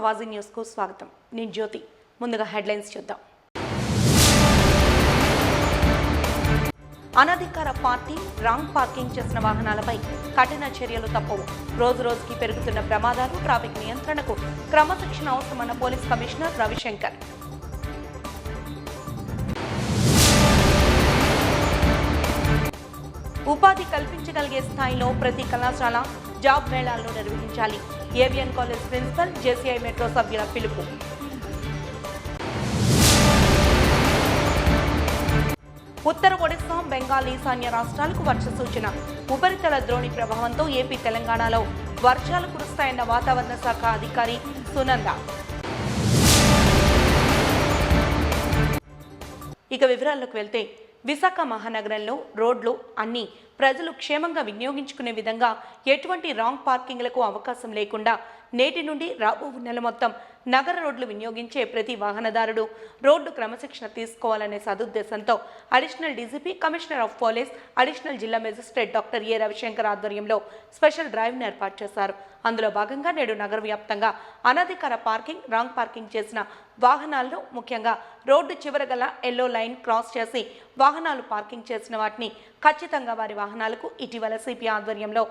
ఆవాజీ news కు స్వాగతం. నేను జ్యోతి. ముందుగా హెడ్లైన్స్ చూద్దాం. అనధికార పార్కింగ్, రాంగ్ పార్కింగ్ చేసిన వాహనాలపై కఠిన చర్యలు తప్పవు. రోజు రోజుకి పెరుగుతున్న ప్రమాదాలు, ట్రాఫిక్ నియంత్రణకు క్రమశిక్షణ అవసరమన్న పోలీస్ కమిషనర్ రవిశంకర్. ఉపాధి కల్పించగలిగే స్థాయిలో ప్రతి కళాశాల జాబ్ మేళాలను నిర్వహించాలి. AVN college principal, JCI metro సభ్యుల పిలుపు. ఉత్తర ఒడిశా, బెంగాల్, ఈశాన్య రాష్ట్రాలకు వర్ష సూచన. ఉపరితల ద్రోణి ప్రభావంతో ఏపీ, తెలంగాణలో వర్షాలు కురుస్తాయన్న వాతావరణ శాఖ అధికారి సునంద. ఇక వివరాల్లోకి వెళ్తే, విశాఖ మహానగరంలో రోడ్లు అన్ని ప్రజలు క్షేమంగా వినియోగించుకునే విధంగా ఎటువంటి రాంగ్ పార్కింగ్లకు అవకాశం లేకుండా నేటి నుండి రాబో నెల మొత్తం నగర రోడ్లు వినియోగించే ప్రతి వాహనదారుడు రోడ్డు క్రమశిక్షణ తీసుకోవాలనే సదుద్దేశంతో additional DGP, commissioner of police, additional జిల్లా మెజిస్ట్రేట్ డాక్టర్ ఏ రవిశంకర్ ఆధ్వర్యంలో స్పెషల్ డ్రైవ్ను ఏర్పాటు చేశారు. అందులో భాగంగా నేడు నగర వ్యాప్తంగా అనధికార పార్కింగ్, రాంగ్ పార్కింగ్ చేసిన వాహనాలను, ముఖ్యంగా రోడ్డు చివర గల ఎల్లో లైన్ క్రాస్ చేసి వాహనాలు పార్కింగ్ చేసిన వాటిని ఖచ్చితంగా వారి వాహనాలకు ఇటీవల సిపి ఆధ్వర్యంలో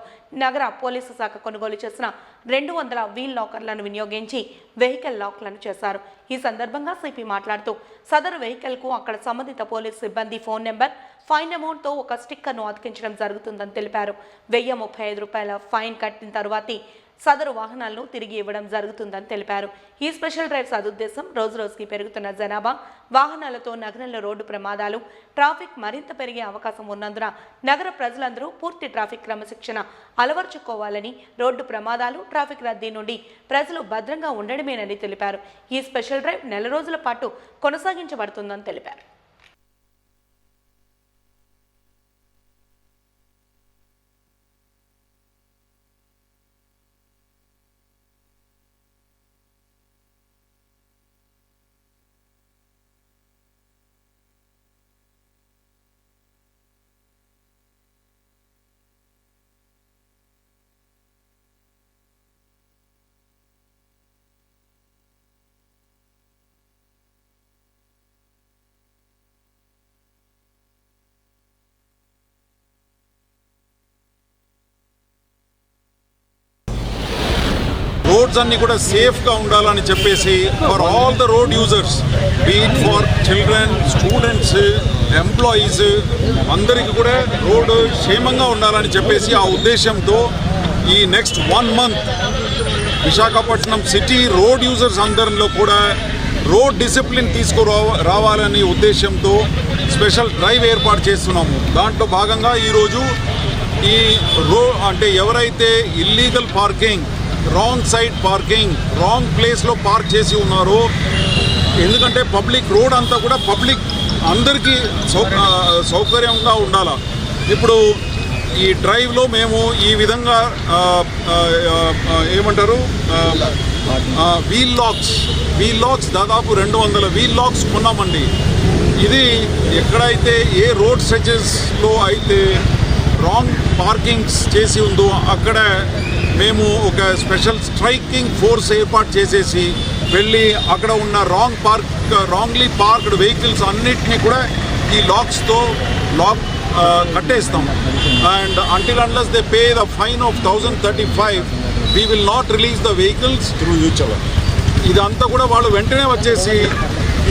నగర పోలీసు శాఖ కొనుగోలు చేసిన 200 వీల్ లాకర్లను వినియోగించి వెహికల్ లాక్లను చేశారు. ఈ సందర్భంగా సిపి మాట్లాడుతూ, సదరు వెహికల్కు అక్కడ సంబంధిత పోలీసు సిబ్బంది ఫోన్ నెంబర్, ఫైన్ అమౌంట్తో ఒక స్టిక్కర్ను అతికించడం జరుగుతుందని తెలిపారు. 1035 రూపాయల ఫైన్ కట్టిన తరువాతి సదరు వాహనాలను తిరిగి ఇవ్వడం జరుగుతుందని తెలిపారు. ఈ స్పెషల్ డ్రైవ్ సదుద్దేశం రోజురోజుకి పెరుగుతున్న జనాభా, వాహనాలతో నగరంలో రోడ్డు ప్రమాదాలు, ట్రాఫిక్ మరింత పెరిగే అవకాశం ఉన్నందున నగర ప్రజలందరూ పూర్తి ట్రాఫిక్ క్రమశిక్షణ అలవర్చుకోవాలని, రోడ్డు ప్రమాదాలు, ట్రాఫిక్ రద్దీ నుండి ప్రజలు భద్రంగా ఉండడమేనని తెలిపారు. ఈ స్పెషల్ డ్రైవ్ నెల రోజుల పాటు కొనసాగించబడుతుందని తెలిపారు. రోడ్స్ అన్ని కూడా సేఫ్గా ఉండాలని చెప్పేసి for all the road users, beat for children, students, employees, అందరికీ కూడా రోడ్డు క్షేమంగా ఉండాలని చెప్పేసి ఆ ఉద్దేశంతో ఈ next 1 month Visakhapatnam city road users అందరిలో కూడా రోడ్ డిసిప్లిన్ రావాలని ఉద్దేశంతో స్పెషల్ డ్రైవ్ ఏర్పాటు చేస్తున్నాము. దాంట్లో భాగంగా ఈరోజు ఈ అంటే ఎవరైతే illegal parking, wrong side parking, wrong ప్లేస్లో పార్క్ చేసి ఉన్నారో, ఎందుకంటే పబ్లిక్ రోడ్ అంతా కూడా పబ్లిక్ అందరికీ సౌకర్యంగా ఉండాలి. ఇప్పుడు ఈ డ్రైవ్లో మేము ఈ విధంగా ఏమంటారు వీల్ లాక్స్ దాదాపు 200 వీల్ లాక్స్ కొన్నామండి. ఇది ఎక్కడైతే ఏ రోడ్ స్ట్రెచెస్లో అయితే రాంగ్ పార్కింగ్స్ చేసి ఉందో అక్కడ మేము ఒక స్పెషల్ స్ట్రైకింగ్ ఫోర్స్ ఏర్పాటు చేసేసి వెళ్ళి అక్కడ ఉన్న రాంగ్లీ పార్క్డ్ వెహికల్స్ అన్నిటినీ కూడా ఈ లాక్స్తో కట్టేస్తాం. And until unless they pay the fine of 1035, we will not release the vehicles through each other. ఇదంతా కూడా వాళ్ళు వెంటనే వచ్చేసి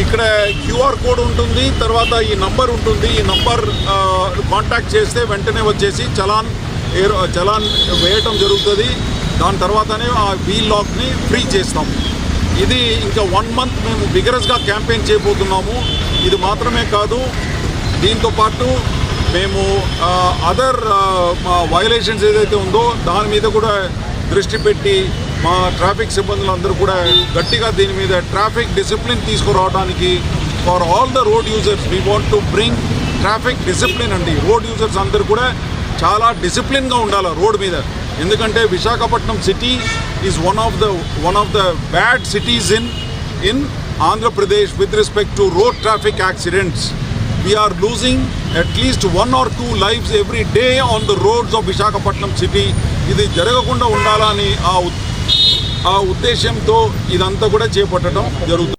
ఇక్కడ QR కోడ్ ఉంటుంది, తర్వాత ఈ నంబర్ ఉంటుంది, ఈ నంబర్ కాంటాక్ట్ చేస్తే వెంటనే వచ్చేసి చలాన్ వేయటం జరుగుతుంది. దాని తర్వాతనే ఆ వీల్ లాక్ని ఫ్రీ చేస్తాము. ఇది ఇంకా 1 month మేము విగరస్గా క్యాంపెయిన్ చేయబోతున్నాము. ఇది మాత్రమే కాదు, దీంతోపాటు మేము అదర్ వయలేషన్స్ ఏదైతే ఉందో దాని మీద కూడా దృష్టి పెట్టి మా ట్రాఫిక్ సిబ్బందులందరూ కూడా గట్టిగా దీని మీద ట్రాఫిక్ డిసిప్లిన్ తీసుకురావడానికి for all the road users we want to bring traffic discipline అండి. రోడ్ యూజర్స్ అందరూ కూడా చాలా డిసిప్లిన్గా ఉండాలి రోడ్ మీద. ఎందుకంటే Visakhapatnam city is one of the bad cities in Andhra Pradesh with respect to road traffic accidents. We are losing at least 1 or 2 lives every day on the roads of Visakhapatnam city. ఇది జరగకుండా ఉండాలని ఆ ఉద్దేశంతో ఇదంతా కూడా చేపట్టడం జరుగుతుంది.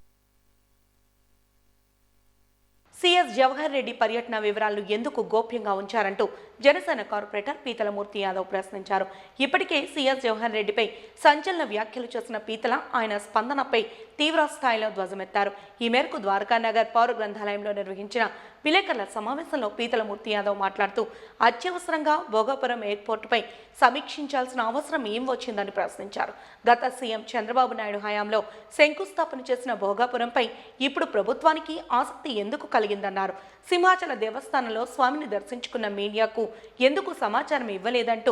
సీఎస్ జవహర్ రెడ్డి పర్యటన వివరాలను ఎందుకు గోప్యంగా ఉంచారంటూ జనసేన కార్పొరేటర్ పీతలమూర్తి యాదవ్ ప్రశ్నించారు. ఇప్పటికే సీఎస్ జవహర్ రెడ్డిపై సంచలన వ్యాఖ్యలు చేసిన పీతల ఆయన స్పందనపై తీవ్ర స్థాయిలో ధ్వజమెత్తారు. ఈ మేరకు ద్వారకానగర్ పౌర గ్రంథాలయంలో నిర్వహించిన విలేకరుల సమావేశంలో పీతలమూర్తి యాదవ్ మాట్లాడుతూ అత్యవసరంగా భోగాపురం ఎయిర్పోర్టుపై సమీక్షించాల్సిన అవసరం ఏం వచ్చిందని ప్రశ్నించారు. గత సీఎం చంద్రబాబు నాయుడు హయాంలో శంకుస్థాపన చేసిన భోగాపురంపై ఇప్పుడు ప్రభుత్వానికి ఆసక్తి ఎందుకు కలిగిందన్నారు. సింహాచల దేవస్థానంలో స్వామిని దర్శించుకున్న మీడియాకు ఎందుకు సమాచారం ఇవ్వలేదంటూ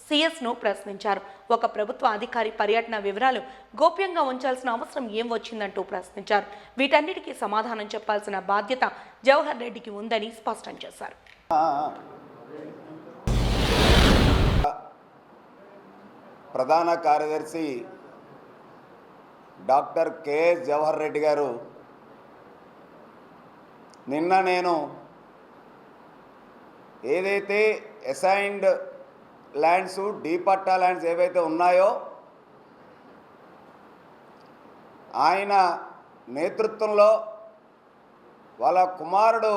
సీఎస్ను ప్రశ్నించారు. ఒక ప్రభుత్వ అధికారి పర్యటన వివరాలు గోప్యంగా ఉంచాల్సిన అవసరం ఏం వచ్చిందంటూ ప్రశ్నించారు. వీటన్నిటికీ సమాధానం చెప్పాల్సిన బాధ్యత జవహర్ రెడ్డికి ఉందని స్పష్టం చేశారు. ప్రధాన కార్యదర్శి డాక్టర్ కెఎస్ జవహర్ రెడ్డి గారు నిన్న నేను ఏదైతే అసైన్డ్ ల్యాండ్స్ డీపట్టా ల్యాండ్స్ ఏవైతే ఉన్నాయో ఆయన నేతృత్వంలో వాళ్ళ కుమారుడు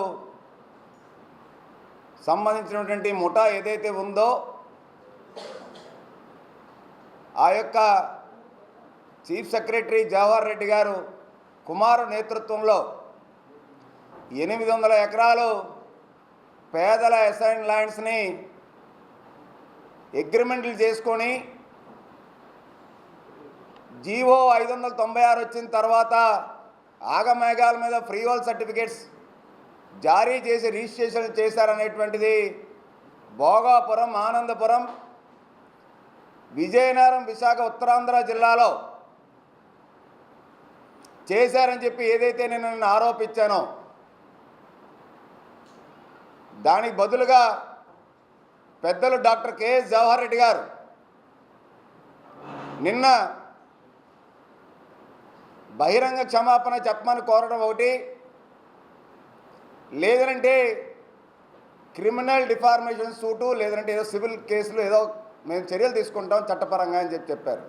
సంబంధించినటువంటి ముఠా ఏదైతే ఉందో ఆ యొక్క చీఫ్ సెక్రటరీ జవహర్ రెడ్డి గారు కుమారు నేతృత్వంలో 800 ఎకరాలు పేదల అసైన్ ల్యాండ్స్ని అగ్రిమెంట్లు చేసుకొని జీవో 596 వచ్చిన తర్వాత ఆగమేఘాల మీద ఫ్రీ హోల్ సర్టిఫికేట్స్ జారీ చేసి రిజిస్ట్రేషన్ చేశారనేటువంటిది భోగాపురం, ఆనందపురం, విజయనగరం, విశాఖ, ఉత్తరాంధ్ర జిల్లాలో చేశారని చెప్పి ఏదైతే నేను ఆరోపించానో దానికి బదులుగా పెద్దలు డాక్టర్ కెఎస్ జవహర్ రెడ్డి గారు నిన్న బహిరంగ క్షమాపణ చెప్పమని కోరడం ఒకటి, లేదంటే క్రిమినల్ డిఫార్మేషన్ సూటు, లేదంటే ఏదో సివిల్ కేసులు ఏదో మేము చర్యలు తీసుకుంటాం చట్టపరంగా అని చెప్పారు.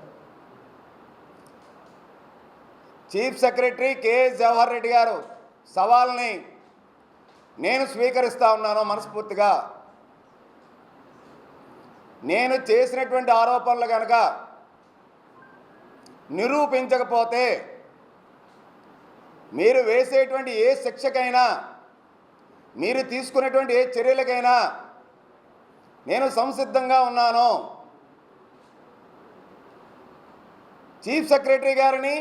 Chief secretary K S Jawahar Reddy గారు సవాల్ని నేను స్వీకరిస్తూ ఉన్నాను మనస్ఫూర్తిగా. నేను చేసినటువంటి ఆరోపణలు కనుక నిరూపించకపోతే మీరు వేసేటువంటి ఏ శిక్షకైనా, మీరు తీసుకునేటువంటి ఏ చర్యలకైనా నేను సంసిద్ధంగా ఉన్నాను. చీఫ్ సెక్రటరీ గారిని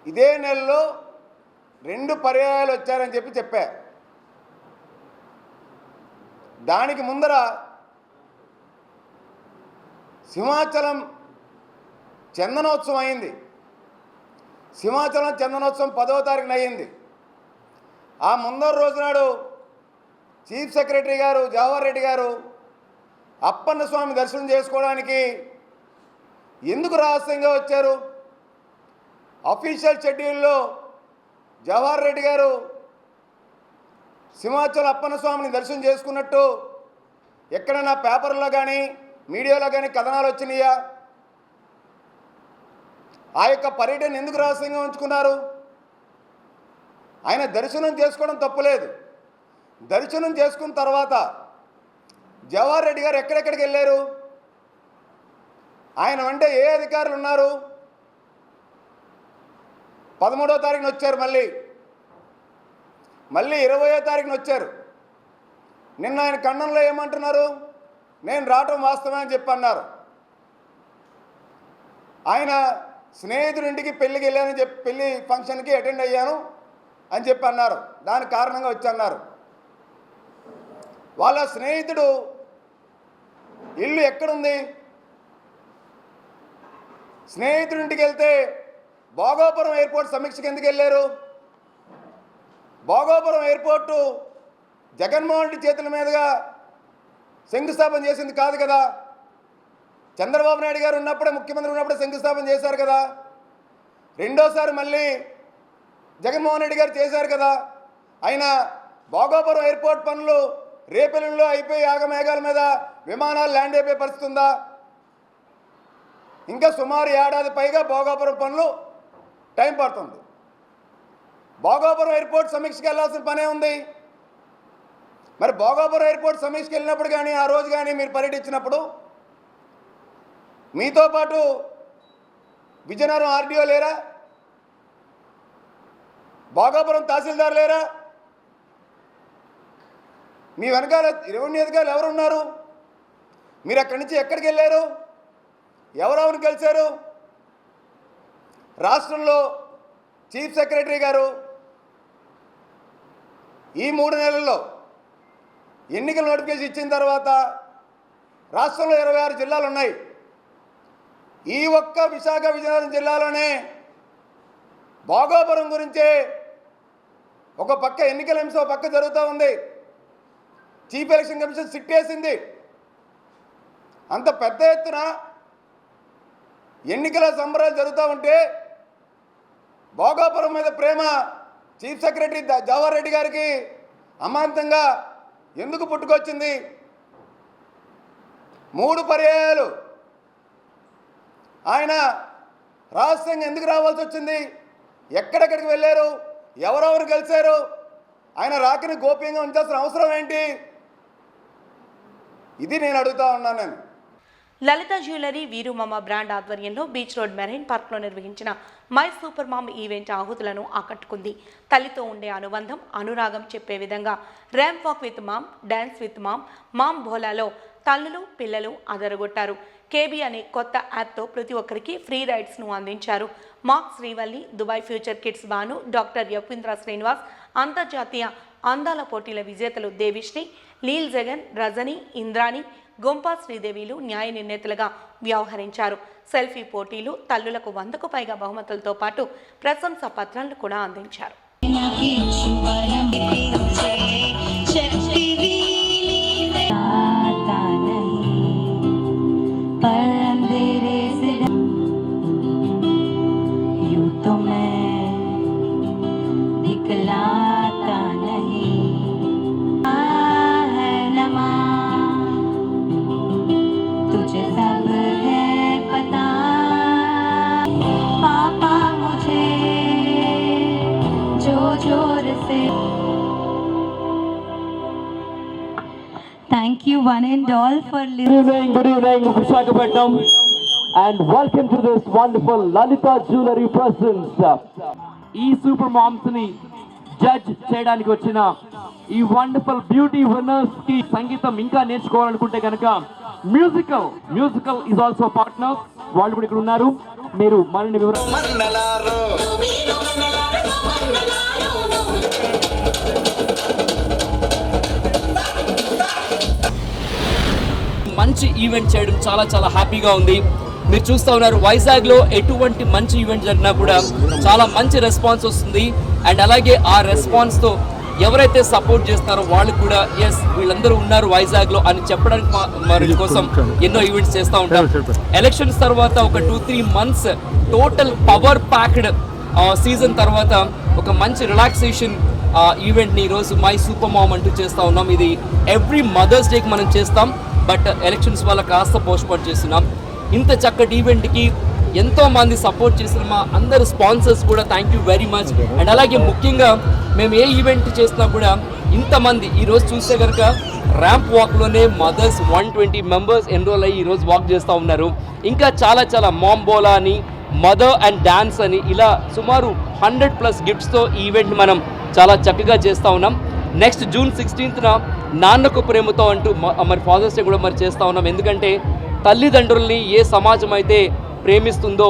ఇదే నెలలో 2 పర్యాయాలు వచ్చారని చెప్పా. దానికి ముందర సింహాచలం చందనోత్సవం అయింది. సింహాచలం చందనోత్సవం 10వ తారీఖున అయ్యింది. ఆ ముందర రోజు నాడు చీఫ్ సెక్రటరీ గారు జవహర్ రెడ్డి గారు అప్పన్న స్వామి దర్శనం చేసుకోవడానికి ఎందుకు రహస్యంగా వచ్చారు? అఫీషియల్ షెడ్యూల్లో జవహర్ రెడ్డి గారు సింహాచలం అప్పన్న స్వామిని దర్శనం చేసుకున్నట్టు ఎక్కడైనా పేపర్లో కానీ మీడియాలో కానీ కథనాలు వచ్చినాయా? ఆ యొక్క పర్యటన ఎందుకు రహస్యంగా ఉంచుకున్నారు? ఆయన దర్శనం చేసుకోవడం తప్పులేదు. దర్శనం చేసుకున్న తర్వాత జవహర్ రెడ్డి గారు ఎక్కడెక్కడికి వెళ్ళారు? ఆయన వెంట ఏ అధికారులు ఉన్నారు? 13వ తారీఖున వచ్చారు, మళ్ళీ 20వ తారీఖున వచ్చారు. నిన్న ఆయన ఖండనలో ఏమంటున్నారు? నేను రావటం వాస్తవమే అని చెప్పి అన్నారు. ఆయన స్నేహితుడింటికి పెళ్ళికి వెళ్ళానని చెప్పి, పెళ్ళి ఫంక్షన్కి అటెండ్ అయ్యాను అని చెప్పి అన్నారు. దానికి కారణంగా వచ్చి అన్నారు. వాళ్ళ స్నేహితుడు ఇల్లు ఎక్కడుంది? స్నేహితుడింటికి వెళ్తే భోగాపురం ఎయిర్పోర్ట్ సమీక్షకి ఎందుకు వెళ్ళారు? భోగాపురం ఎయిర్పోర్టు జగన్మోహన్ రెడ్డి చేతుల మీదుగా శంకుస్థాపన చేసింది కాదు కదా. చంద్రబాబు నాయుడు గారు ఉన్నప్పుడే, ముఖ్యమంత్రి ఉన్నప్పుడే శంకుస్థాపన చేశారు కదా. రెండోసారి మళ్ళీ జగన్మోహన్ రెడ్డి గారు చేశారు కదా. అయినా భోగాపురం ఎయిర్పోర్ట్ పనులు రేపెల్లుల్లో అయిపోయి ఆగమేఘాల మీద విమానాలు ల్యాండ్ అయిపోయే పరిస్థితి ఉందా? ఇంకా సుమారు ఏడాది పైగా భోగాపురం పనులు టైం పడుతుంది. భోగాపురం ఎయిర్పోర్ట్ సమీక్షకి వెళ్ళాల్సిన పనే ఉంది. మరి భోగాపురం ఎయిర్పోర్ట్ సమీక్షకి వెళ్ళినప్పుడు కానీ ఆ రోజు కానీ మీరు పర్యటించినప్పుడు మీతో పాటు విజయనగరం ఆర్డీఓ లేరా? భోగాపురం తహసీల్దార్ లేరా? మీ వెనకాల రెవెన్యూ అధికారులు ఎవరు ఉన్నారు? మీరు అక్కడి నుంచి ఎక్కడికి వెళ్ళారు? ఎవరెవరు కలిశారు? రాష్ట్రంలో చీఫ్ సెక్రటరీ గారు ఈ 3 నెలల్లో ఎన్నికల నోటిఫికేషన్ ఇచ్చిన తర్వాత రాష్ట్రంలో 26 జిల్లాలు ఉన్నాయి. ఈ ఒక్క విశాఖ విజయనగరం జిల్లాలోనే భోగాపురం గురించే ఒక పక్క ఎన్నికల అంశం ఒక పక్క జరుగుతూ ఉంది. చీఫ్ ఎలక్షన్ కమిషన్ సిట్ వేసింది. అంత పెద్ద ఎత్తున ఎన్నికల సంబరాలు జరుగుతూ ఉంటే భోగాపురం మీద ప్రేమ చీఫ్ సెక్రటరీ జవహర్ రెడ్డి గారికి అమాంతంగా ఎందుకు పుట్టుకొచ్చింది? 3 పర్యాయాలు ఆయన రహస్యంగా ఎందుకు రావాల్సి వచ్చింది? ఎక్కడెక్కడికి వెళ్ళారు? ఎవరెవరు కలిశారు? ఆయన రాకని గోప్యంగా ఉంచాల్సిన అవసరం ఏంటి? ఇది నేను అడుగుతా ఉన్నాను. నేను లలిత జ్యువెలరీ వీరుమామ బ్రాండ్ ఆధ్వర్యంలో బీచ్ రోడ్ మెరైన్ పార్క్లో నిర్వహించిన మై సూపర్ మామ్ ఈవెంట్ ఆహుతులను ఆకట్టుకుంది. తల్లితో ఉండే అనుబంధం, అనురాగం చెప్పే విధంగా ramp walk with mom, dance with mom, mom భోలాలో తల్లులు పిల్లలు అదరగొట్టారు. కేబీ అనే కొత్త యాప్తో ప్రతి ఒక్కరికి ఫ్రీ రైడ్స్ను అందించారు. మాక్ Srivalli, Dubai future kids Banu, doctor యవ్వింద్ర శ్రీనివాస్, అంతర్జాతీయ అందాల పోటీల విజేతలు దేవిశ్రీ, లీల్ జగన్, రజని, ఇంద్రాణి, గొంపా శ్రీదేవిలు న్యాయ నిర్ణేతలుగా వ్యవహరించారు. సెల్ఫీ పోటీలు, తల్లులకు 100కు పైగా బహుమతులతో పాటు ప్రశంసా పత్రాలను కూడా అందించారు. Thank you one and all for listening. Good evening, Visakhapatnam, and welcome to this wonderful Lalita Jewelry presents. ఈ సూపర్ మామ్స్ ని జడ్జ్ చేయడానికి వచ్చిన ఈ వండర్ఫుల్ బ్యూటీ విన్నర్స్ కి సంగీతం ఇంకా నేర్చుకోవాలనుకుంటే కనుక మ్యూజికల్ ఇస్ ఆల్సో పార్ట్నర్. వాళ్ళు కూడా ఇక్కడ ఉన్నారు. మీరు మరిన్ని వివరాలు మంచి ఈవెంట్ చేయడం చాలా హ్యాపీగా ఉంది. మీరు చూస్తూ ఉన్నారు వైజాగ్లో ఎటువంటి మంచి ఈవెంట్ జరిగినా కూడా చాలా మంచి రెస్పాన్స్ వస్తుంది. అండ్ అలాగే ఆ రెస్పాన్స్తో ఎవరైతే సపోర్ట్ చేస్తున్నారో వాళ్ళు కూడా ఎస్ వీళ్ళందరూ ఉన్నారు వైజాగ్లో అని చెప్పడానికి మరి కోసం ఎన్నో ఈవెంట్స్ చేస్తూ ఉంటాం. ఎలక్షన్స్ తర్వాత ఒక 2-3 months total power packed season తర్వాత ఒక మంచి రిలాక్సేషన్ ఈవెంట్ని ఈరోజు మై సూపర్ మామ్ అంటూ చేస్తూ ఉన్నాం. ఇది ఎవ్రీ మదర్స్ డేకి మనం చేస్తాం, బట్ ఎలక్షన్స్ వల్ల కాస్త పోస్ట్పోన్ చేస్తున్నాం. ఇంత చక్కటి ఈవెంట్కి ఎంతోమంది సపోర్ట్ చేసిన మా అందరు స్పాన్సర్స్ కూడా thank you very much. And అలాగే ముఖ్యంగా మేము ఏ ఈవెంట్ చేసినా కూడా ఇంతమంది ఈరోజు చూస్తే కనుక ర్యాంప్ వాక్లోనే మదర్స్ 120 members ఎన్రోల్ అయ్యి ఈరోజు వాక్ చేస్తూ ఉన్నారు. ఇంకా చాలా మామ్ బోలా అని, మదర్ అండ్ డాన్స్ అని ఇలా సుమారు 100+ గిఫ్ట్స్తో ఈ ఈవెంట్ మనం చాలా చక్కగా చేస్తూ ఉన్నాం. Next June 16th Nannaku Prematho అంటూ మరి ఫాదర్స్ డే కూడా మరి చేస్తూ ఉన్నాం. ఎందుకంటే తల్లిదండ్రుల్ని ఏ సమాజం అయితే ప్రేమిస్తుందో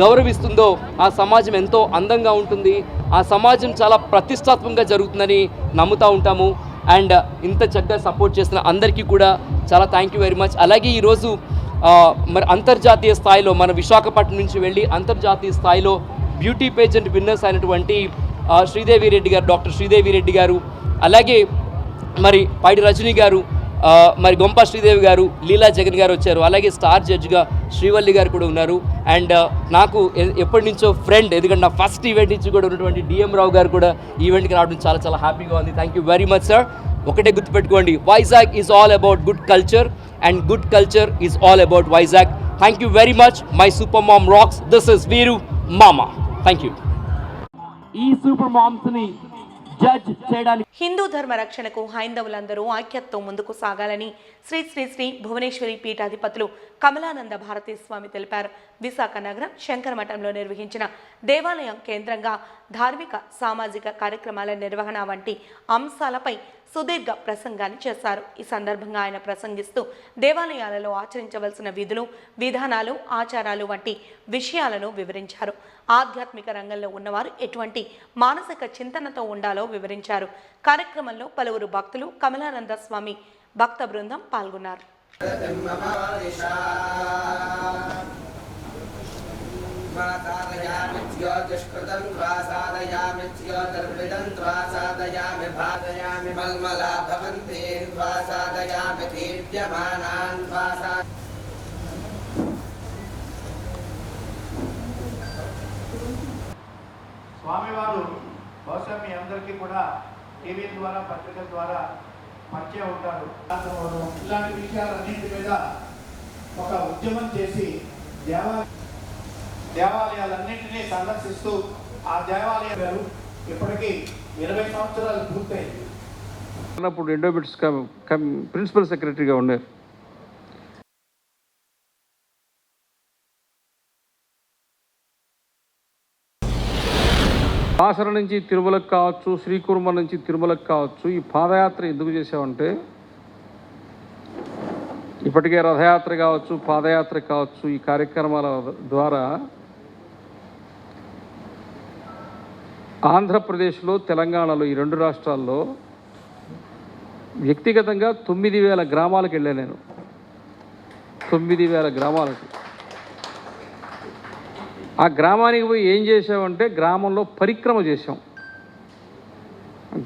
గౌరవిస్తుందో ఆ సమాజం ఎంతో అందంగా ఉంటుంది, ఆ సమాజం చాలా ప్రతిష్టాత్మకంగా జరుగుతుందని నమ్ముతూ ఉంటాము. అండ్ ఇంత చక్కగా సపోర్ట్ చేస్తున్న అందరికీ కూడా చాలా థ్యాంక్ యూ వెరీ మచ్. అలాగే ఈరోజు మరి అంతర్జాతీయ స్థాయిలో మన విశాఖపట్నం నుంచి వెళ్ళి అంతర్జాతీయ స్థాయిలో బ్యూటీ పేజెంట్ విన్నర్స్ అయినటువంటి శ్రీదేవి రెడ్డి గారు, డాక్టర్ శ్రీదేవి రెడ్డి గారు, అలాగే మరి పైడి రజనీ గారు, మరి గొంపా శ్రీదేవి గారు, లీలా జగన్ గారు వచ్చారు. అలాగే స్టార్ జడ్జ్గా శ్రీవల్లి గారు కూడా ఉన్నారు. అండ్ నాకు ఎప్పటి నుంచో ఫ్రెండ్, ఎందుకంటే నా ఫస్ట్ ఈవెంట్ నుంచి కూడా ఉన్నటువంటి డిఎం రావు గారు కూడా ఈవెంట్కి రావడం చాలా హ్యాపీగా ఉంది. Thank you very much sir. ఒకటే గుర్తుపెట్టుకోండి, Vizag is all about good culture and good culture is all about Vizag. Thank you very much. My super mom rocks. This is Veeru మామా. Thank you. ఈ సూపర్ మామ్స్ని జడ్జ్ చేయడానికి హిందూ ధర్మ రక్షణకు హైందవులందరూ ఐక్యతతో ముందుకు సాగాలని శ్రీ శ్రీ శ్రీ భువనేశ్వరి పీఠాధిపతులు కమలానంద భారతీ స్వామి తెలిపారు. విశాఖ నగరం శంకరమఠంలో నిర్వహించిన దేవాలయం కేంద్రంగా ధార్మిక సామాజిక కార్యక్రమాల నిర్వహణ వంటి అంశాలపై సుదీర్ఘ ప్రసంగాన్ని చేశారు. ఈ సందర్భంగా ఆయన ప్రసంగిస్తూ దేవాలయాలలో ఆచరించవలసిన విధులు, విధానాలు, ఆచారాలు వంటి విషయాలను వివరించారు. ఆధ్యాత్మిక రంగంలో ఉన్నవారు ఎటువంటి మానసిక చింతనతో ఉండాలో వివరించారు. కార్యక్రమంలో పలువురు భక్తులు, కమలానంద స్వామి భక్త బృందం పాల్గొన్నారు. స్వామివారు బహుశా మీ అందరికీ కూడా టీవీ ద్వారా, పత్రికల ద్వారా పరిచయం ఉంటారు. ఇలాంటి విషయాలన్నింటి మీద ఒక ఉద్యమం చేసి దేవాలయాలన్నింటినీ సందర్శిస్తూ ఆ దేవాలయాలు ఇప్పటికీ 20 సంవత్సరాలు పూర్తయింది. అప్పుడు ఎండోబిట్స్ ప్రిన్సిపల్ సెక్రటరీగా ఉన్నారు. బాసర నుంచి తిరుమలకు కావచ్చు, శ్రీకుర్మ నుంచి తిరుమలకు కావచ్చు, ఈ పాదయాత్ర ఎందుకు చేసామంటే ఇప్పటికే రథయాత్ర కావచ్చు, పాదయాత్ర కావచ్చు, ఈ కార్యక్రమాల ద్వారా ఆంధ్రప్రదేశ్లో, తెలంగాణలో, ఈ 2 రాష్ట్రాల్లో వ్యక్తిగతంగా 9,000 గ్రామాలకు వెళ్ళాను నేను. 9,000 గ్రామాలకు. ఆ గ్రామానికి పోయి ఏం చేసామంటే గ్రామంలో పరిక్రమ చేసాం.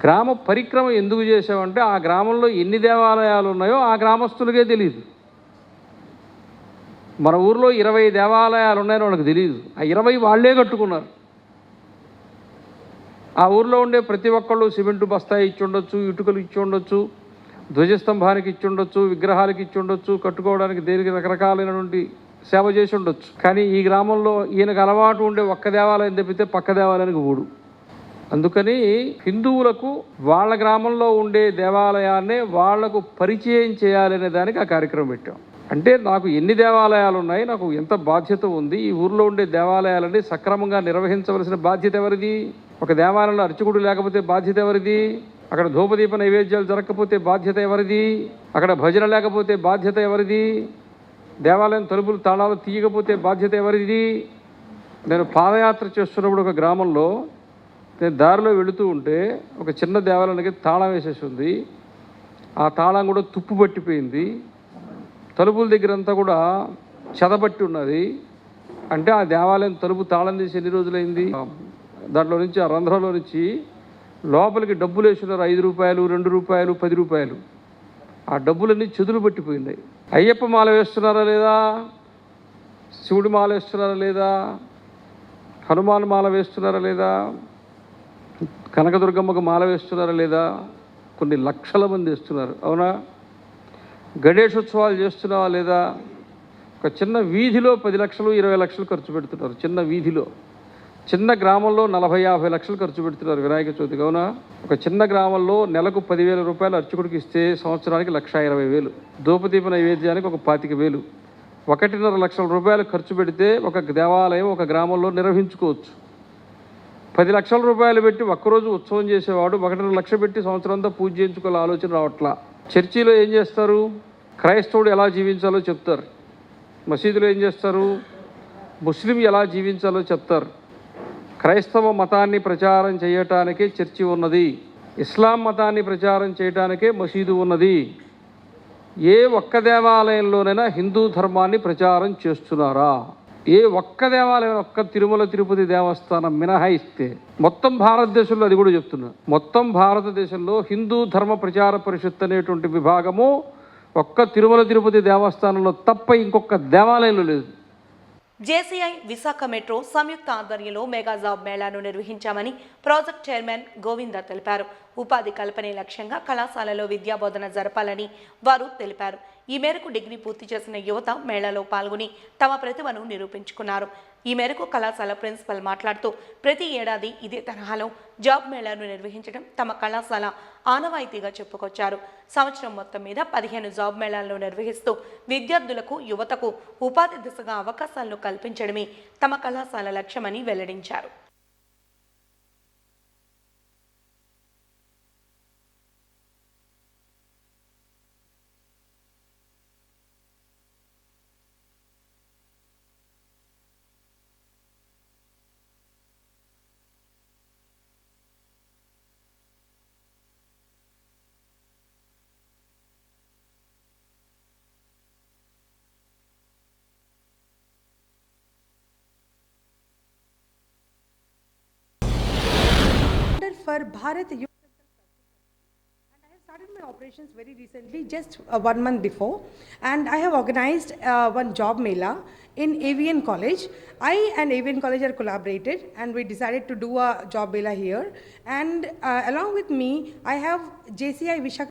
గ్రామ పరిక్రమ ఎందుకు చేసామంటే ఆ గ్రామంలో ఎన్ని దేవాలయాలు ఉన్నాయో ఆ గ్రామస్తులకే తెలియదు. మన ఊర్లో 20 దేవాలయాలు ఉన్నాయని వాళ్ళకి తెలియదు. ఆ 20 వాళ్ళే కట్టుకున్నారు. ఆ ఊర్లో ఉండే ప్రతి ఒక్కళ్ళు సిమెంటు బస్తాయి ఇచ్చి ఉండొచ్చు, ఇటుకలు ఇచ్చి ఉండొచ్చు, ధ్వజస్తంభానికి ఇచ్చి ఉండొచ్చు, విగ్రహాలకి ఇచ్చి ఉండొచ్చు, కట్టుకోవడానికి దేనికి రకరకాలైనటువంటి సేవ చేసి ఉండొచ్చు. కానీ ఈ గ్రామంలో ఈయనకు అలవాటు ఉండే ఒక్క దేవాలయం తప్పితే పక్క దేవాలయానికి ఊడు. అందుకని హిందువులకు వాళ్ళ గ్రామంలో ఉండే దేవాలయాన్నే వాళ్లకు పరిచయం చేయాలనే దానికి ఆ కార్యక్రమం పెట్టాం. అంటే నాకు ఎన్ని దేవాలయాలు ఉన్నాయి, నాకు ఎంత బాధ్యత ఉంది, ఈ ఊర్లో ఉండే దేవాలయాలని సక్రమంగా నిర్వహించవలసిన బాధ్యత ఎవరిది, ఒక దేవాలయంలో అర్చకుడు లేకపోతే బాధ్యత ఎవరిది, అక్కడ ధూపదీప నైవేద్యాలు జరగకపోతే బాధ్యత ఎవరిది, అక్కడ భజన లేకపోతే బాధ్యత ఎవరిది, దేవాలయం తలుపులు తాళాలు తీయకపోతే బాధ్యత ఎవరిది. నేను పాదయాత్ర చేస్తున్నప్పుడు ఒక గ్రామంలో నేను దారిలో వెళుతూ ఉంటే ఒక చిన్న దేవాలయానికి తాళం వేసేసి ఉంది. ఆ తాళం కూడా తుప్పు పట్టిపోయింది. తలుపుల దగ్గరంతా కూడా చెదబట్టి ఉన్నది. అంటే ఆ దేవాలయం తలుపు తాళం తీసి ఎన్ని రోజులైంది. దాంట్లో నుంచి ఆ రంధ్రంలో నుంచి లోపలికి డబ్బులు వేస్తున్నారు. 5 రూపాయలు, 2 రూపాయలు, 10 రూపాయలు. ఆ డబ్బులన్నీ చెదులు పట్టిపోయినాయి. అయ్యప్ప మాల వేస్తున్నారా లేదా, శివుడి మాల వేస్తున్నారా లేదా, హనుమాన్ మాల వేస్తున్నారా లేదా, కనకదుర్గమ్మకు మాల వేస్తున్నారా లేదా, కొన్ని లక్షల మంది వేస్తున్నారు. అవునా? గణేశోత్సవాలు చేస్తున్నావా లేదా, ఒక చిన్న వీధిలో 10 లక్షలు 20 లక్షలు ఖర్చు పెడుతున్నారు. చిన్న వీధిలో, చిన్న గ్రామంలో 40-50 లక్షలు ఖర్చు పెడుతున్నారు వినాయక చవితికి. అవునా? ఒక చిన్న గ్రామంలో నెలకు 10,000 రూపాయలు అర్చకుడికి ఇస్తే సంవత్సరానికి 1,20,000. ధూపదీప నైవేద్యానికి ఒక 25,000. 1.5 లక్షల రూపాయలు ఖర్చు పెడితే ఒక దేవాలయం ఒక గ్రామంలో నిర్వహించుకోవచ్చు. 10 లక్షల రూపాయలు పెట్టి ఒక్కరోజు ఉత్సవం చేసేవాడు 1.5 లక్ష పెట్టి సంవత్సరం అంతా పూజ చేయించుకోవాల ఆలోచన రావట్లా. చర్చిలో ఏం చేస్తారు, క్రైస్తవుడు ఎలా జీవించాలో చెప్తారు. మసీదులో ఏం చేస్తారు, ముస్లిం ఎలా జీవించాలో చెప్తారు. క్రైస్తవ మతాన్ని ప్రచారం చేయటానికే చర్చి ఉన్నది. ఇస్లాం మతాన్ని ప్రచారం చేయటానికే మసీదు ఉన్నది. ఏ ఒక్క దేవాలయంలోనైనా హిందూ ధర్మాన్ని ప్రచారం చేస్తున్నారా? ఏ ఒక్క దేవాలయం, ఒక్క తిరుమల తిరుపతి దేవస్థానం మినహాయిస్తే మొత్తం భారతదేశంలో, అది కూడా చెప్తున్నా, మొత్తం భారతదేశంలో హిందూ ధర్మ ప్రచార పరిషత్ అనేటువంటి విభాగము ఒక్క తిరుమల తిరుపతి దేవస్థానంలో తప్ప ఇంకొక దేవాలయంలో లేదు. జేసీఐ విశాఖ మెట్రో సంయుక్త ఆధ్వర్యంలో మెగా జాబ్ మేళాను నిర్వహించామని ప్రాజెక్ట్ చైర్మన్ గోవింద తెలిపారు. ఉపాధి కల్పనే లక్ష్యంగా కళాశాలలో విద్యాబోధన జరపాలని వారు తెలిపారు. ఈ మేరకు డిగ్రీ పూర్తి చేసిన యువత మేళాలో పాల్గొని తమ ప్రతిభను నిరూపించుకున్నారు. ఈ మేరకు కళాశాల ప్రిన్సిపల్ మాట్లాడుతూ ప్రతి ఏడాది ఇదే తరహాలో జాబ్ మేళాను నిర్వహించడం తమ కళాశాల ఆనవాయితీగా చెప్పుకొచ్చారు. సంవత్సరం మొత్తం మీద 15 జాబ్ మేళాలను నిర్వహిస్తూ విద్యార్థులకు యువతకు ఉపాధి దిశగా అవకాశాలను కల్పించడమే తమ కళాశాల లక్ష్యమని వెల్లడించారు. For Bharat Youth and I have started my operations very recently, just 1 month before, and I have organized one job mela in AVN College. I and AVN College are collaborated and we decided to do a job mela here, and along with me I have JCI Vishak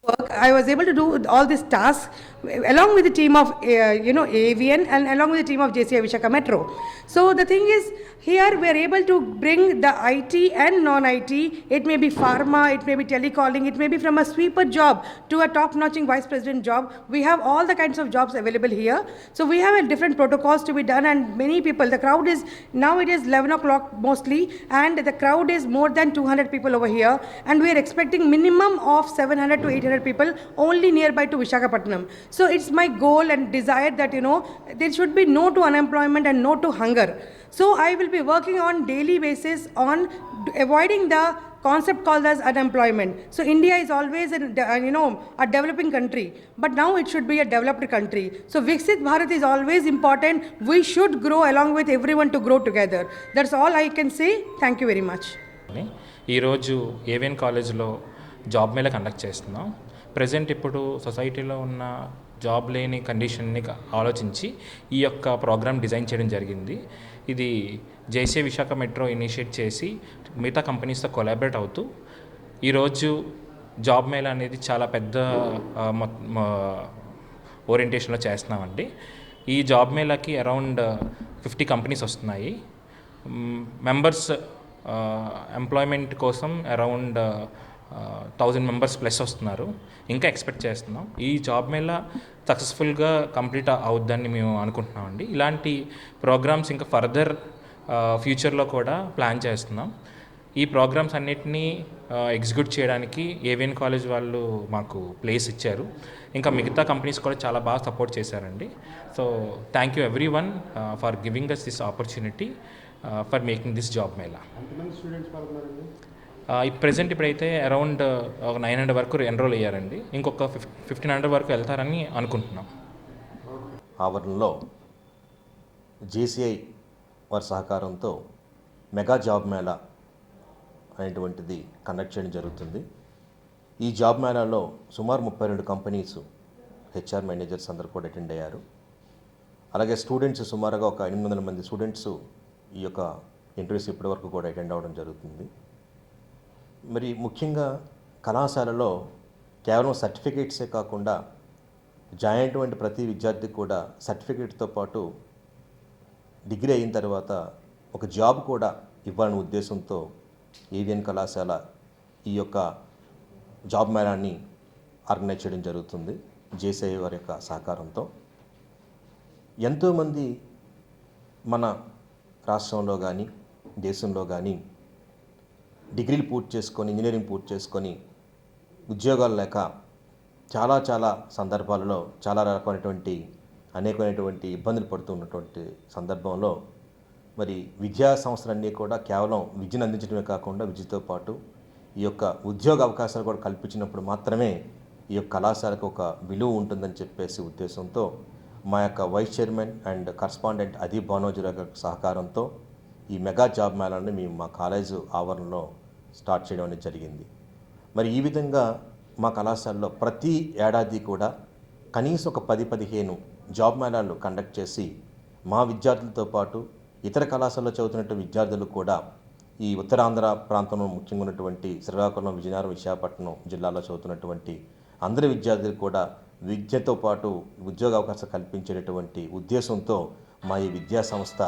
work. I was able to do all these tasks along with the team of AVN and along with the team of JCI Vishaka Metro. So the thing is, here we are able to bring the IT and non-IT. It may be pharma, it may be telecalling, it may be from a sweeper job to a top-notching vice president job. We have all the kinds of jobs available here. So we have a different protocols to be done, and many people, the crowd is, now it is 11 o'clock mostly, and the crowd is more than 200 people over here, and we are expecting minimum of 700 to 800 people only nearby to Visakhapatnam. So it's my goal and desire that, there should be no to unemployment and no to hunger. So I will be working on daily basis on avoiding the concept called as unemployment. So India is always a developing country, but now it should be a developed country. So Viksit Bharat is always important. We should grow along with everyone to grow together. That's all I can say. Thank you very much. ఈరోజు AVN కాలేజ్లో job Mela conduct చేస్తున్నాం. Present ఇప్పుడు సొసైటీలో ఉన్న job లేని కండిషన్ని ఆలోచించి ఈ యొక్క ప్రోగ్రామ్ డిజైన్ చేయడం జరిగింది. ఇది జేసీఐ విశాఖ మెట్రో ఇనిషియేట్ చేసి మిగతా కంపెనీస్తో కొలాబరేట్ అవుతూ ఈరోజు జాబ్ మేళా అనేది చాలా పెద్ద ఓరియంటేషన్లో చేస్తున్నామండి. ఈ జాబ్ మేళాకి అరౌండ్ 50 కంపెనీస్ వస్తున్నాయి. మెంబర్స్ ఎంప్లాయ్మెంట్ కోసం అరౌండ్ 1000 మెంబర్స్ ప్లస్ వస్తున్నారు. ఇంకా ఎక్స్పెక్ట్ చేస్తున్నాం. ఈ జాబ్ మేళా సక్సెస్ఫుల్గా కంప్లీట్ అవుద్దని మేము అనుకుంటున్నామండి. ఇలాంటి ప్రోగ్రామ్స్ ఇంకా ఫర్దర్ ఫ్యూచర్లో కూడా ప్లాన్ చేస్తున్నాం. ఈ ప్రోగ్రామ్స్ అన్నిటినీ ఎగ్జిక్యూట్ చేయడానికి ఏవిఎన్ కాలేజ్ వాళ్ళు మాకు ప్లేస్ ఇచ్చారు. ఇంకా మిగతా కంపెనీస్ కూడా చాలా బాగా సపోర్ట్ చేశారండి. So thank you every one for giving us this opportunity for making this job mela. Present ఇప్పుడైతే అరౌండ్ 900 వరకు ఎన్రోల్ అయ్యారండి. ఇంకొక 1500 వరకు వెళ్తారని అనుకుంటున్నాం. ఆవరణలో జేసీఐ వారి సహకారంతో మెగా జాబ్ మేళా అనేటువంటిది కండక్ట్ చేయడం జరుగుతుంది. ఈ జాబ్ మేళాలో సుమారు 32 కంపెనీస్ హెచ్ఆర్ మేనేజర్స్ అందరూ కూడా అటెండ్ అయ్యారు. అలాగే స్టూడెంట్స్ సుమారుగా ఒక 800 మంది స్టూడెంట్స్ ఈ యొక్క ఇంటర్వ్యూస్ ఇప్పటి వరకు కూడా అటెండ్ అవ్వడం జరుగుతుంది. మరి ముఖ్యంగా కళాశాలలో కేవలం సర్టిఫికేట్సే కాకుండా జాయిన్ అయినటువంటి ప్రతి విద్యార్థికి కూడా సర్టిఫికేట్తో పాటు డిగ్రీ అయిన తర్వాత ఒక జాబ్ కూడా ఇవ్వాలనే ఉద్దేశంతో ఏవిఎన్ కళాశాల ఈ యొక్క జాబ్ మేళాన్ని ఆర్గనైజ్ చేయడం జరుగుతుంది జేసీఐ వారి యొక్క సహకారంతో. ఎంతోమంది మన రాష్ట్రంలో కానీ దేశంలో కానీ డిగ్రీలు పూర్తి చేసుకొని ఇంజనీరింగ్ పూర్తి చేసుకొని ఉద్యోగాలు లేక చాలా సందర్భాలలో చాలా రకమైనటువంటి అనేకమైనటువంటి ఇబ్బందులు పడుతున్నటువంటి సందర్భంలో మరి విద్యా సంస్థలన్నీ కూడా కేవలం విద్యను అందించడమే కాకుండా విద్యతో పాటు ఈ యొక్క ఉద్యోగ అవకాశాలు కూడా కల్పించినప్పుడు మాత్రమే ఈ యొక్క కళాశాలకు ఒక విలువ ఉంటుందని చెప్పేసి ఉద్దేశంతో మా యొక్క vice chairman and correspondent Adeep Bhanojirao గారి సహకారంతో ఈ మెగా జాబ్ మేళాని మేము మా కాలేజు ఆవరణలో స్టార్ట్ చేయడం అనేది జరిగింది. మరి ఈ విధంగా మా కళాశాలలో ప్రతి ఏడాది కూడా కనీసం ఒక 10-15 జాబ్ మేళాలు కండక్ట్ చేసి మా విద్యార్థులతో పాటు ఇతర కళాశాలలో చదువుతున్నటువంటి విద్యార్థులు కూడా ఈ ఉత్తరాంధ్ర ప్రాంతంలో ముఖ్యంగా ఉన్నటువంటి శ్రీకాకుళం, విజయనగరం, విశాఖపట్నం జిల్లాలో చదువుతున్నటువంటి అందరి విద్యార్థులు కూడా విద్యతో పాటు ఉద్యోగ అవకాశాలు కల్పించేటటువంటి ఉద్దేశంతో మా ఈ విద్యా సంస్థ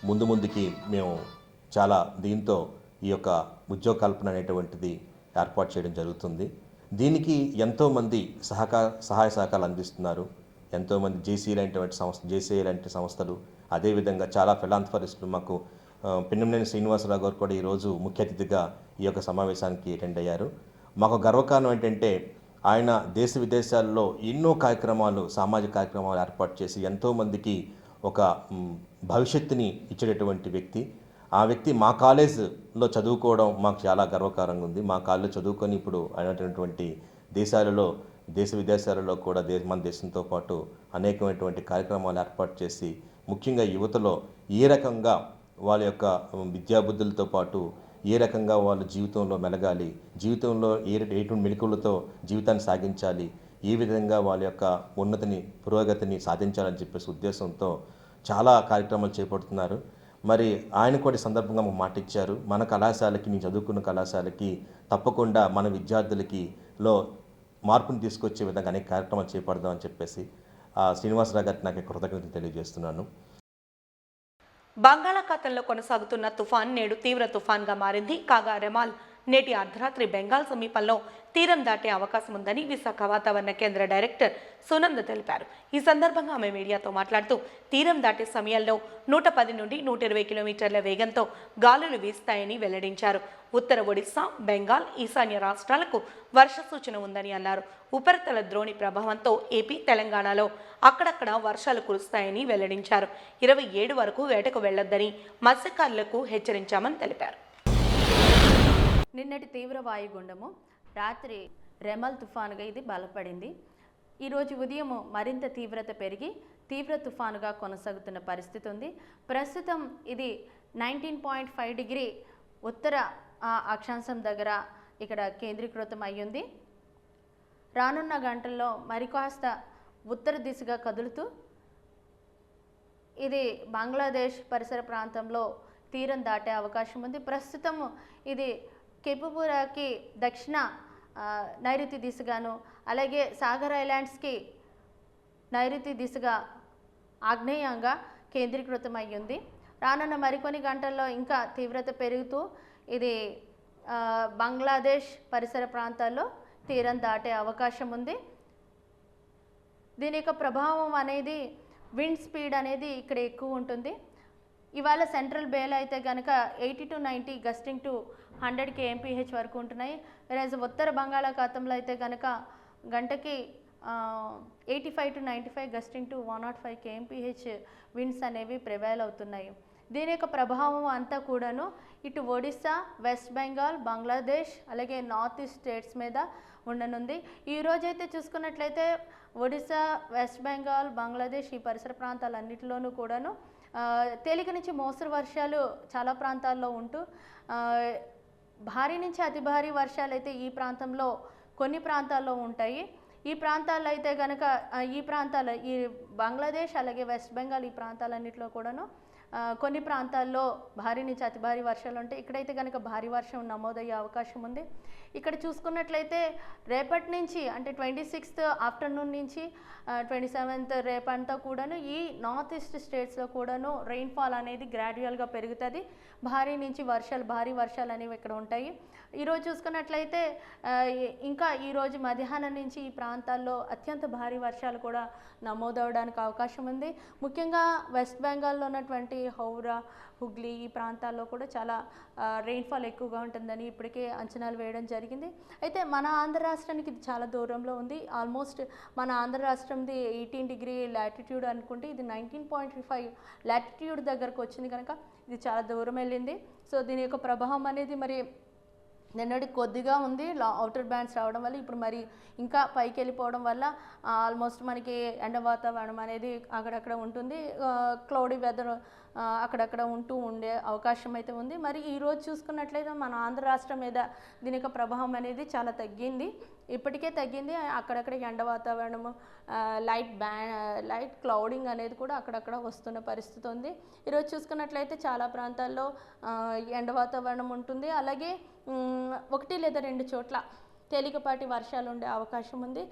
ముందుకి మేము చాలా దీంతో ఈ యొక్క ఉద్యోగ కల్పన అనేటువంటిది ఏర్పాటు చేయడం జరుగుతుంది. దీనికి ఎంతోమంది సహాయ సహకారాలు అందిస్తున్నారు. ఎంతోమంది జేసీఐ లాంటి సంస్థలు, అదేవిధంగా చాలా ఫిలాంథ్రపిస్టులు మాకు పిన్నమనేని శ్రీనివాసరావు గారు కూడా ఈరోజు ముఖ్య అతిథిగా ఈ యొక్క సమావేశానికి అటెండ్ అయ్యారు. మాకు గర్వకారణం ఏంటంటే ఆయన దేశ విదేశాల్లో ఎన్నో కార్యక్రమాలు, సామాజిక కార్యక్రమాలు ఏర్పాటు చేసి ఎంతోమందికి ఒక భవిష్యత్తుని ఇచ్చేటటువంటి వ్యక్తి. ఆ వ్యక్తి మా కాలేజ్లో చదువుకోవడం మాకు చాలా గర్వకారంగా ఉంది. మా కాలేజీలో చదువుకొని ఇప్పుడు అయినటువంటి దేశ విదేశాలలో కూడా మన దేశంతో పాటు అనేకమైనటువంటి కార్యక్రమాలు ఏర్పాటు చేసి ముఖ్యంగా యువతలో ఏ రకంగా వాళ్ళ యొక్క విద్యాబుద్ధులతో పాటు ఏ రకంగా వాళ్ళు జీవితంలో మెలగాలి, జీవితంలో ఎటువంటి మెలకువలతో జీవితాన్ని సాగించాలి, ఏ విధంగా వాళ్ళ యొక్క పురోగతిని సాధించాలని చెప్పేసి ఉద్దేశంతో చాలా కార్యక్రమాలు చేపడుతున్నారు. మరి ఆయన కూడా సందర్భంగా మాకు మాట ఇచ్చారు, మన కళాశాలకి, నేను చదువుకున్న కళాశాలకి తప్పకుండా మన విద్యార్థులకి మార్పుని తీసుకొచ్చే విధంగా అనేక కార్యక్రమాలు చేపడదామని చెప్పేసి శ్రీనివాసరావు గారికి నాకు కృతజ్ఞతలు తెలియజేస్తున్నాను. బంగాళాఖాతంలో కొనసాగుతున్న తుఫాన్ నేడు తీవ్ర తుఫాన్గా మారింది. కాగా రెమాల్ నేటి అర్ధరాత్రి బెంగాల్ సమీపంలో తీరం దాటే అవకాశం ఉందని విశాఖ వాతావరణ కేంద్ర డైరెక్టర్ సునంద తెలిపారు. ఈ సందర్భంగా ఆమె మీడియాతో మాట్లాడుతూ తీరం దాటే సమయంలో 110 నుండి 120 కిలోమీటర్ల వేగంతో గాలులు వీస్తాయని వెల్లడించారు. ఉత్తర ఒడిశా, బెంగాల్, ఈశాన్య రాష్ట్రాలకు వర్ష సూచన ఉందని అన్నారు. ఉపరితల ద్రోణి ప్రభావంతో ఏపీ, తెలంగాణలో అక్కడక్కడ వర్షాలు కురుస్తాయని వెల్లడించారు. 27 వరకు వేటకు వెళ్లొద్దని మత్స్యకారులకు హెచ్చరించామని తెలిపారు. నిన్నటి తీవ్ర వాయుగుండము రాత్రి రెమల్ తుఫానుగా ఇది బలపడింది. ఈరోజు ఉదయం మరింత తీవ్రత పెరిగి తీవ్ర తుఫానుగా కొనసాగుతున్న పరిస్థితి ఉంది. ప్రస్తుతం ఇది 19.5 డిగ్రీ ఉత్తర అక్షాంశం దగ్గర ఇక్కడ కేంద్రీకృతం అయ్యింది. రానున్న గంటల్లో మరికాస్త ఉత్తర దిశగా కదులుతూ ఇది బంగ్లాదేశ్ పరిసర ప్రాంతంలో తీరం దాటే అవకాశం ఉంది. ప్రస్తుతం ఇది కెపుపురాకి దక్షిణ నైరుతి దిశగాను, అలాగే సాగర్ ఐలాండ్స్కి నైరుతి దిశగా ఆగ్నేయంగా కేంద్రీకృతం అయ్యింది. రానున్న మరికొన్ని గంటల్లో ఇంకా తీవ్రత పెరుగుతూ ఇది బంగ్లాదేశ్ పరిసర ప్రాంతాల్లో తీరం దాటే అవకాశం ఉంది. దీని యొక్క ప్రభావం అనేది విండ్ స్పీడ్ అనేది ఇక్కడ ఎక్కువ ఉంటుంది. ఇవాళ సెంట్రల్ బేలో అయితే కనుక 80 to 90 గస్టింగ్ టు 100 kmph వరకు ఉంటున్నాయి. వేరేజ్ ఉత్తర బంగాళాఖాతంలో అయితే కనుక గంటకి 85 to 95 gusting to 105 kmph winds అనేవి ప్రివైల్ అవుతున్నాయి. దీని యొక్క ప్రభావం అంతా కూడాను ఇటు ఒడిశా, వెస్ట్ బెంగాల్, బంగ్లాదేశ్ అలాగే నార్త్ ఈస్ట్ స్టేట్స్ మీద ఉండనుంది. ఈరోజైతే చూసుకున్నట్లయితే ఒడిశా, వెస్ట్ బెంగాల్, బంగ్లాదేశ్ ఈ పరిసర ప్రాంతాలన్నింటిలోనూ కూడాను తేలిక నుంచి మోస్తరు వర్షాలు చాలా ప్రాంతాల్లో ఉంటూ భారీ నుంచి అతి భారీ వర్షాలు అయితే ఈ ప్రాంతంలో కొన్ని ప్రాంతాల్లో ఉంటాయి. ఈ ప్రాంతాల్లో అయితే కనుక ఈ బంగ్లాదేశ్ అలాగే వెస్ట్ బెంగాల్ ఈ ప్రాంతాలన్నింటిలో కూడాను కొన్ని ప్రాంతాల్లో భారీ నుంచి అతి భారీ వర్షాలు ఉంటాయి. ఇక్కడైతే కనుక భారీ వర్షం నమోదయ్యే అవకాశం ఉంది. ఇక్కడ చూసుకున్నట్లయితే రేపటి నుంచి అంటే 26th ఆఫ్టర్నూన్ నుంచి 27th రేపంతా కూడాను ఈ నార్త్ ఈస్ట్ స్టేట్స్లో కూడాను రెయిన్ఫాల్ అనేది గ్రాడ్యువల్గా పెరుగుతుంది. భారీ నుంచి భారీ వర్షాలు అనేవి ఇక్కడ ఉంటాయి. ఈరోజు చూసుకున్నట్లయితే ఇంకా ఈరోజు మధ్యాహ్నం నుంచి ఈ ప్రాంతాల్లో అత్యంత భారీ వర్షాలు కూడా నమోదవడానికి అవకాశం ఉంది. ముఖ్యంగా వెస్ట్ బెంగాల్లో ఉన్నటువంటి హౌరా, హుగ్లీ ఈ ప్రాంతాల్లో కూడా చాలా రెయిన్ఫాల్ ఎక్కువగా ఉంటుందని ఇప్పటికే అంచనాలు వేయడం జరిగింది. అయితే మన ఆంధ్ర రాష్ట్రానికి ఇది చాలా దూరంలో ఉంది. ఆల్మోస్ట్ మన ఆంధ్ర రాష్ట్రంది 18 డిగ్రీ లాటిట్యూడ్ అనుకుంటే ఇది 19.5 లాటిట్యూడ్ దగ్గరకు వచ్చింది కనుక ఇది చాలా దూరం వెళ్ళింది. సో దీని యొక్క ప్రభావం అనేది మరి నిన్నటి కొద్దిగా ఉంది. అవుటర్ బ్యాండ్స్ రావడం వల్ల ఇప్పుడు మరి ఇంకా పైకి వెళ్ళిపోవడం వల్ల ఆల్మోస్ట్ మనకి ఎండ వాతావరణం అనేది అక్కడక్కడ ఉంటుంది. క్లౌడీ వెదర్ అక్కడక్కడ ఉండే అవకాశం అయితే ఉంది. మరి ఈరోజు చూసుకున్నట్లయితే మన ఆంధ్ర రాష్ట్రం మీద దీని యొక్క ప్రభావం అనేది చాలా తగ్గింది, ఇప్పటికే తగ్గింది. అక్కడక్కడ ఎండ వాతావరణము, లైట్ క్లౌడింగ్ అనేది కూడా అక్కడక్కడ వస్తున్న పరిస్థితి ఉంది. ఈరోజు చూసుకున్నట్లయితే చాలా ప్రాంతాల్లో ఎండ వాతావరణం ఉంటుంది. అలాగే 1 లేదా 2 చోట్ల తేలికపాటి వర్షాలు ఉండే అవకాశం ఉంది.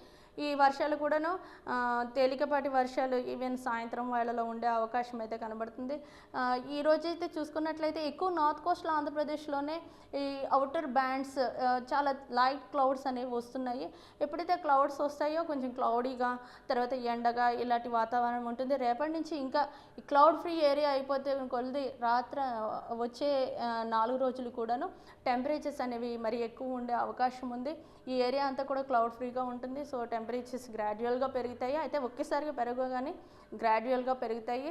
ఈ వర్షాలు కూడాను తేలికపాటి వర్షాలు ఈవెన్ సాయంత్రం వేళలో ఉండే అవకాశం అయితే కనబడుతుంది. ఈ రోజైతే చూసుకున్నట్లయితే ఎక్కువ నార్త్ కోస్ట్లో ఆంధ్రప్రదేశ్లోనే ఈ అవుటర్ బ్యాండ్స్ చాలా లైట్ క్లౌడ్స్ అనేవి వస్తున్నాయి. ఎప్పుడైతే క్లౌడ్స్ వస్తాయో కొంచెం క్లౌడీగా, తర్వాత ఎండగా ఇలాంటి వాతావరణం ఉంటుంది. రేపటి నుంచి ఇంకా ఈ క్లౌడ్ ఫ్రీ ఏరియా అయిపోతే కొద్ది వచ్చే 4 రోజులు కూడాను టెంపరేచర్స్ అనేవి మరి ఎక్కువ ఉండే అవకాశం ఉంది. ఈ ఏరియా అంతా కూడా క్లౌడ్ ఫ్రీగా ఉంటుంది. సో టెంపరేచర్స్ గ్రాడ్యువల్గా పెరుగుతాయి, అయితే ఒకేసారిగా పెరగగానే గ్రాడ్యువల్గా పెరుగుతాయి.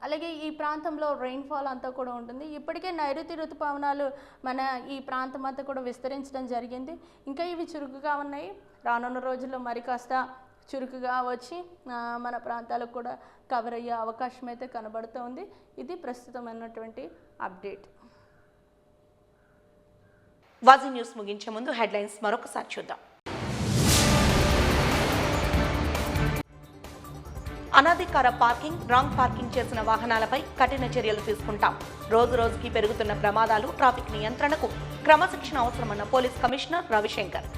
అలాగే ఈ ప్రాంతంలో రెయిన్ఫాల్ అంతా కూడా ఉంటుంది. ఇప్పటికే నైరుతి ఋతుపవనాలు మన ఈ ప్రాంతం అంతా కూడా విస్తరించడం జరిగింది. ఇంకా ఇవి చురుకుగా ఉన్నాయి. రానున్న రోజుల్లో మరి కాస్త చురుకుగా వచ్చి మన ప్రాంతాలకు కూడా కవర్ అయ్యే అవకాశం అయితే కనబడుతోంది. ఇది ప్రస్తుతమైనటువంటి అప్డేట్. వాజీ న్యూస్ ముగించే ముందు హెడ్లైన్స్ మరొకసారి చూద్దాం. అనధికార పార్కింగ్, రాంగ్ పార్కింగ్ చేసిన వాహనాలపై కఠిన చర్యలు తీసుకుంటాం. రోజు రోజుకి పెరుగుతున్న ప్రమాదాలు, ట్రాఫిక్ నియంత్రణకు క్రమశిక్షణ అవసరమన్న పోలీస్ కమిషనర్ రవిశంకర్.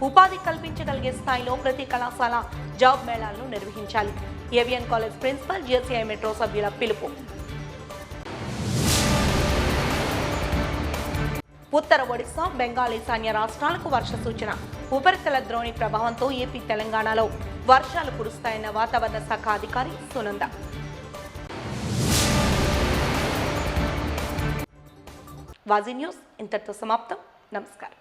ఉపాధి కల్పించగలిగే స్థాయిలో ప్రతి కళాశాల జాబ్ మేళాలను నిర్వహించాలి. AVN college principal, JCI metro సభ్యుల పిలుపు. ఉత్తర ఒడిశా, బెంగాల్, ఈశాన్య రాష్ట్రాలకు వర్ష సూచన. ఉపరితల ద్రోణి ప్రభావంతో ఏపీ, తెలంగాణలో వర్షాలు కురుస్తాయన్న వాతావరణ శాఖ అధికారి సునంద. వాజీ న్యూస్ ఇంతటితో సమాప్తం. నమస్కారం.